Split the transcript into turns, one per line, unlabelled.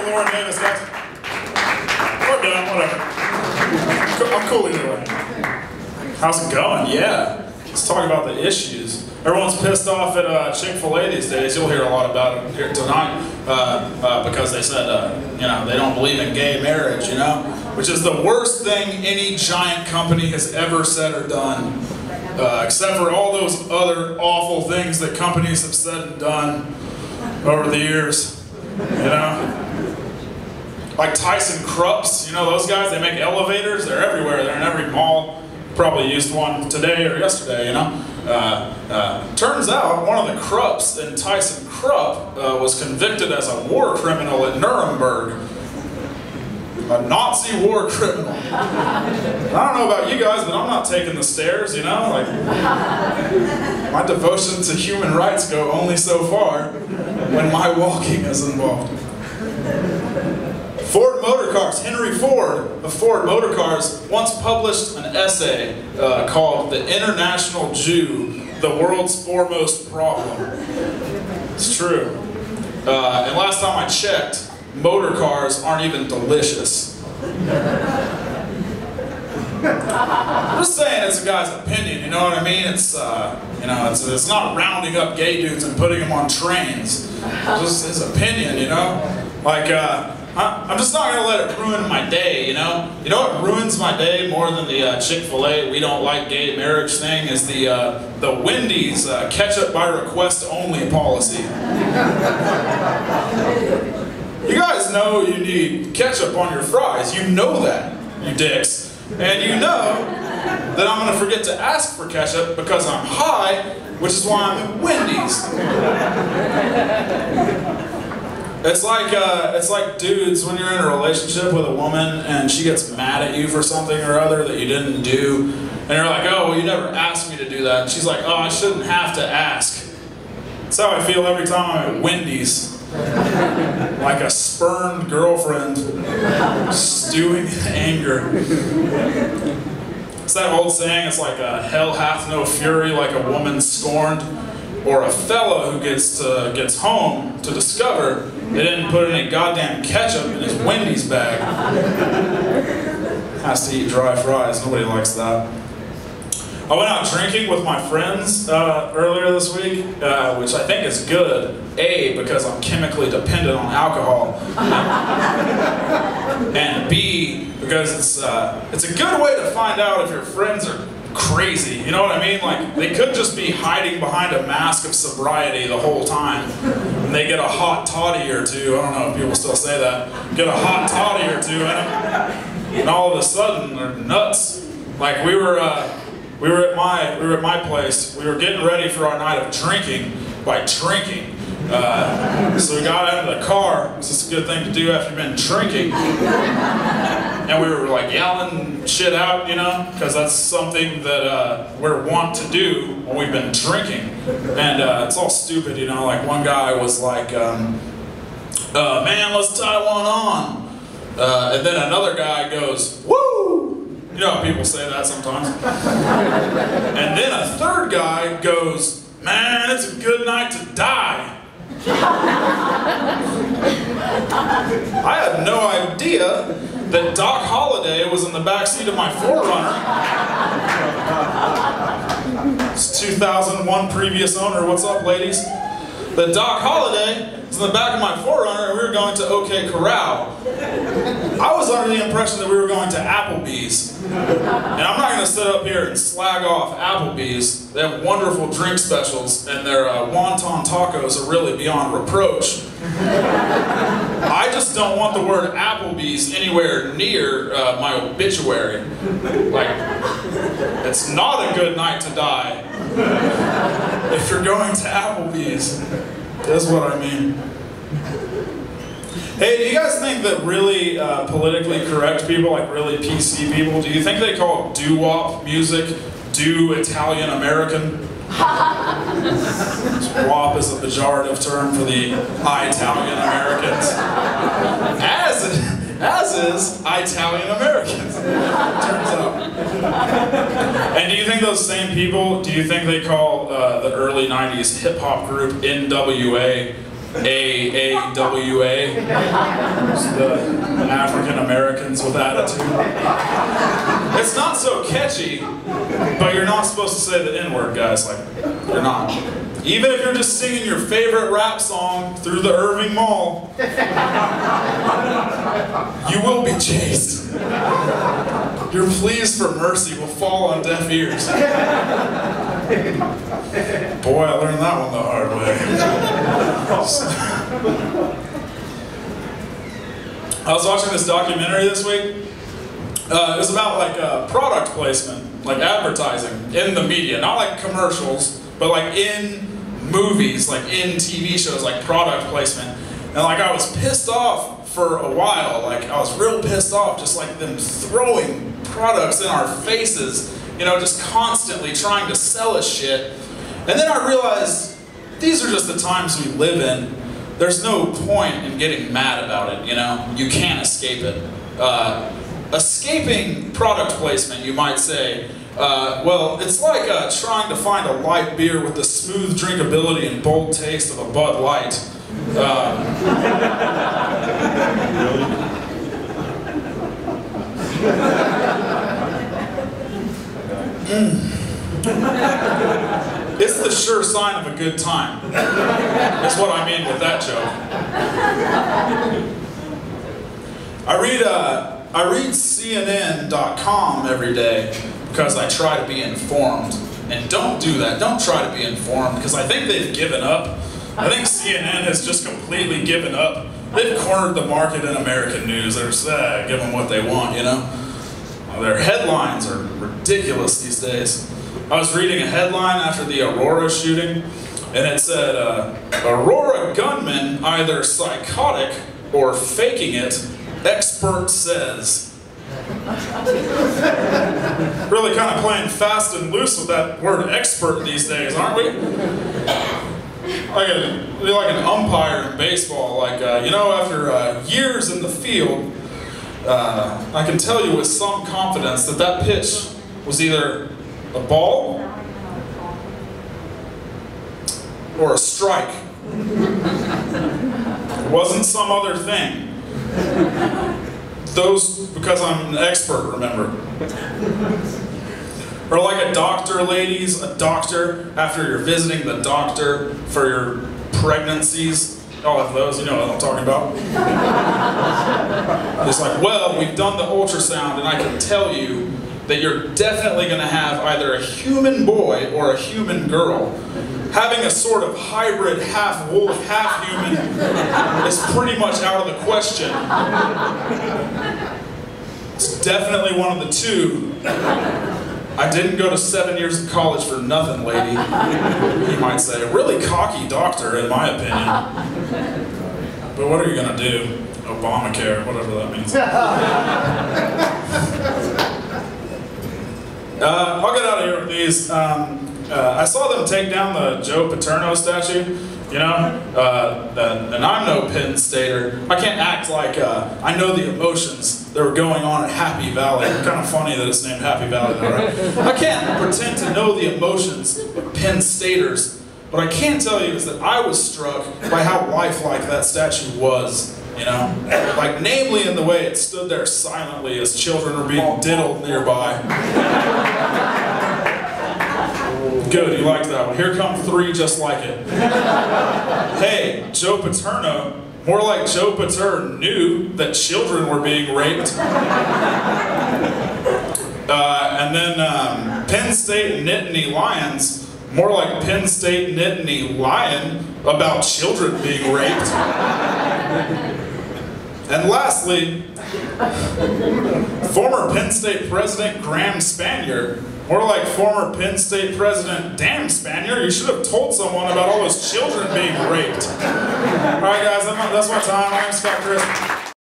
Lauren Davis, guys. We're done, whatever. I'm cool either way. How's it going? Yeah. Let's talk about the issues. Everyone's pissed off at Chick-fil-A these days. You'll hear a lot about it here tonight because they said, you know, they don't believe in gay marriage, you know, which is the worst thing any giant company has ever said or done, except for all those other awful things that companies have said and done over the years, you know. Like Tyson Crupps, you know those guys, they make elevators, they're everywhere, they're in every mall. Probably used one today or yesterday, you know. Turns out one of the Krupps in Tyson Krupp was convicted as a war criminal at Nuremberg. A Nazi war criminal. I don't know about you guys, but I'm not taking the stairs, you know? Like, my devotion to human rights go only so far when my walking is involved. Ford Motor Cars. Henry Ford of Ford Motor Cars once published an essay called "The International Jew, the World's Foremost Problem." It's true. And last time I checked, motor cars aren't even delicious. I'm just saying it's a guy's opinion, you know what I mean? It's, you know, it's not rounding up gay dudes and putting them on trains. It's just his opinion, you know? Like, I'm just not gonna let it ruin my day, you know? You know what ruins my day more than the Chick-fil-A "we don't like gay marriage" thing is the Wendy's ketchup by request only policy. You guys know you need ketchup on your fries. You know that, you dicks. And you know that I'm gonna forget to ask for ketchup because I'm high, which is why I'm at Wendy's. It's like dudes when you're in a relationship with a woman and she gets mad at you for something or other that you didn't do, and you're like, "Oh, well, you never asked me to do that," and she's like, "Oh, I shouldn't have to ask." That's how I feel every time I'm at Wendy's. Like a spurned girlfriend stewing in anger. It's that old saying, it's like hell hath no fury like a woman scorned, or a fella who gets home to discover they didn't put any goddamn ketchup in his Wendy's bag. Has to eat dry fries, nobody likes that. I went out drinking with my friends earlier this week, which I think is good. A, because I'm chemically dependent on alcohol. And B, because it's a good way to find out if your friends are crazy, you know what I mean? Like, they could just be hiding behind a mask of sobriety the whole time. And they get a hot toddy or two, I don't know if people still say that, get a hot toddy or two in them, and all of a sudden they're nuts. Like we were at my place, we were getting ready for our night of drinking by drinking. So we got out of the car, it's just a good thing to do after you've been drinking. And we were like yelling shit out, you know, because that's something that we're wont to do when we've been drinking. And it's all stupid, you know, like one guy was like, man, let's tie one on. And then another guy goes, woo! You know how people say that sometimes. And then a third guy goes, man, it's a good night to die. I had no idea that Doc Holliday was in the backseat of my 4Runner. It's 2001 previous owner, what's up ladies? That Doc Holliday was in the back of my 4Runner and we were going to OK Corral. I was under the impression that we were going to Applebee's. And I'm not going to sit up here and slag off Applebee's. They have wonderful drink specials and their wonton tacos are really beyond reproach. I just don't want the word Applebee's anywhere near my obituary. Like, it's not a good night to die if you're going to Applebee's. That's what I mean. Hey, do you guys think that really politically correct people, like really PC people, do you think they call doo-wop music do Italian American? WAP is a pejorative term for the Italian Americans. As is Italian Americans, turns out. And do you think those same people, do you think they call the early 90s hip-hop group NWA AAWA, the African Americans with attitude. It's not so catchy, but you're not supposed to say the N-word, guys. Like, you're not. Even if you're just singing your favorite rap song through the Irving Mall, you will be chased. Your pleas for mercy will fall on deaf ears. Boy, I learned that one the hard way. I was watching this documentary this week. It was about like product placement, like advertising in the media, not like commercials, but like in movies, like in TV shows, like product placement. And like I was pissed off for a while, like I was real pissed off, just like them throwing products in our faces, you know, just constantly trying to sell us shit. And then I realized these are just the times we live in. There's no point in getting mad about it, you know? You can't escape it. Escaping product placement, you might say, well, it's like trying to find a light beer with the smooth drinkability and bold taste of a Bud Light. It's the sure sign of a good time. That's what I mean with that joke. I read CNN.com every day because I try to be informed. And don't do that. Don't try to be informed, because I think they've given up. I think CNN has just completely given up. They've cornered the market in American news. They're just give them what they want, you know? Their headlines are ridiculous these days. I was reading a headline after the Aurora shooting, and it said, Aurora gunman either psychotic or faking it, expert says. Really kind of playing fast and loose with that word expert these days, aren't we? Like an umpire in baseball, like, you know, after years in the field, I can tell you with some confidence that that pitch was either a ball or a strike. It wasn't some other thing. Those, because I'm an expert, remember. Or like a doctor, ladies, a doctor, after you're visiting the doctor for your pregnancies. Y'all have those, you know what I'm talking about. It's like, well, we've done the ultrasound and I can tell you that you're definitely going to have either a human boy or a human girl. Having a sort of hybrid, half wolf, half human is pretty much out of the question. It's definitely one of the two. I didn't go to 7 years of college for nothing, lady. You might say, a really cocky doctor, in my opinion. But what are you going to do? Obamacare, whatever that means. I'll get out of here with these. I saw them take down the Joe Paterno statue, you know, and I'm no Penn Stater. I can't act like I know the emotions that were going on at Happy Valley. It's kind of funny that it's named Happy Valley, though, right? I can't pretend to know the emotions of Penn Staters. What I can tell you is that I was struck by how lifelike that statue was. You know, like namely in the way it stood there silently as children were being diddled nearby. Good, you liked that one. Here come three just like it. Hey, Joe Paterno, more like Joe Pater knew that children were being raped. And then Penn State Nittany Lions, more like Penn State Nittany Lion about children being raped. And lastly, former Penn State President Graham Spanier, more like former Penn State President Damn Spanier, you should have told someone about all those children being raped. Alright guys, that's my time. I'm Scott Chris.